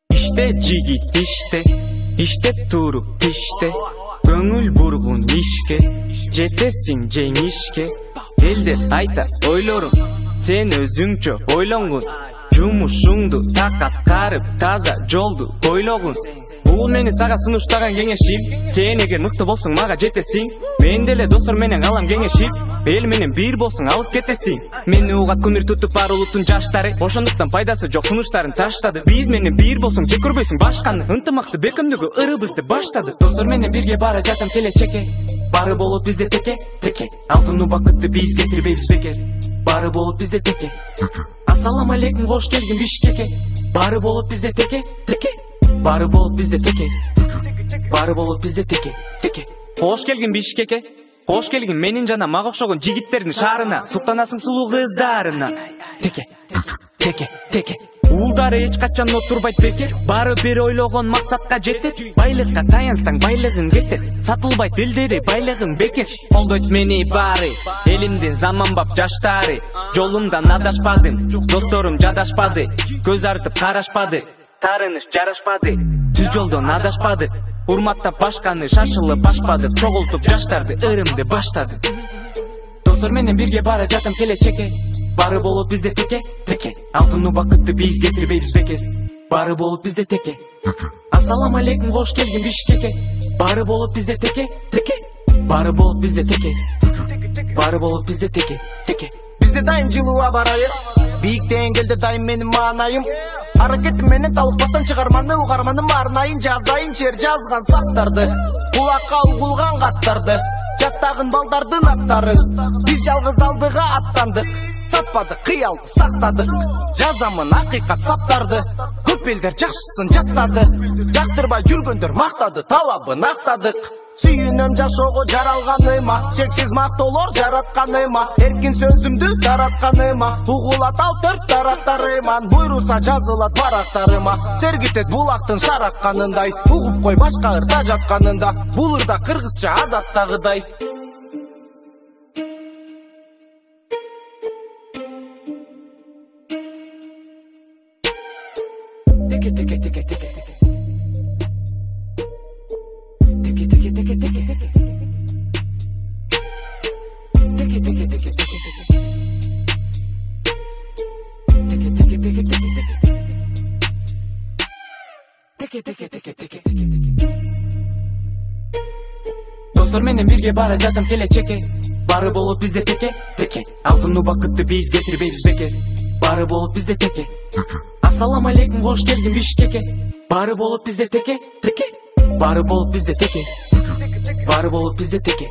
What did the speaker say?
İşte jigit işte turup işte Көңүл бургун ишке жетесиң жеңишке элдер айтат ойлорун сен өзүңчө ойлонгун жумушуңду так аткарып таза жолду бойлогун бул мени сага сунуштаган кеңешим сен эгер мыкты болсоң мага жетесиң мен деле достор менен алам кеңешип эл менен бир болсоң алыс кетесиң мени угат күмүр тутуп бар улуттун жаштары ошондуктан пайдасы жок сунуштарын таштады биз менен бир болсоң жек көрбөйсүң башканы ынтымакты бекемдүүгө ырыбызды баштадык достор менен бирге бара жатам келечекке бары болуп бизде теке алтын убакытты биз кетирбейбиз бекер бары болуп бизде теке ассалам алейкум кош келгин Бишкекке бары болуп бизде теке бары болуп бизде теке бары болуп бизде теке кош келгин Бишкекке кош келгин менин жана мага окшогон жигиттердин шаарына суктанасың сулуу кыздарына теке уулдары эч качан отурбайт бекер бары бир ойлогон максатка жетет байлыкка таянсаң байлыгың кетет сатылбайт дилдери байлыгың бекер колдойт мени баары элимдин заманбап жаштары жолумдан адашпадым досторум жадашпады көз артып карашпады таарыныш жарашпады түз жолдон адашпады урматтап башканы шашылып башпадык чогултуп жаштарды ырымды баштадык достор менен бирге бара жатам келечекке бары болуп бизде теке алтын убакытты биз кетирбейбиз бекер бары болуп бизде теке ассалам алейкум кош келгин Бишкекке бары болуп бизде теке бары болуп бизде теке бары болуп бизде теке бизде дайым жылуу аба ырайы бийик деңгээлде дайым менин маанайым аракетим менен талыкпастан чыгарманы угарманым арнайын жазайын жер жазган сактарды кулакка угулган каттарды жаттагын балдардын аттарын биз жалгыз алдыга аттандык сатпадык кыялды сактадык жазамын акыйкат саптарды көп элдер жакшысын жаттады жактырбай жүргөндөр мактады талабын актадык сүйүнөм жашоого жаралганыма чексиз мактоолор жаратканыма эркин сөзүмдү таратканыма угулат ал төрт тарактарыман буйруса жазылат барактарыма сергитет булактын шаракканындай угуп кой башка ырда жатканында бул ырда кыргызча адаттагыдай достор менен бирге бара жатам келечекке бары болуп бизде теке алтын убакытты биз кетирбейбиз бекер бары болуп бизде теке ассалам алейкум кош келгин Бишкекке бары болуп бизде теке бары болуп бизде теке бары болуп бизде теке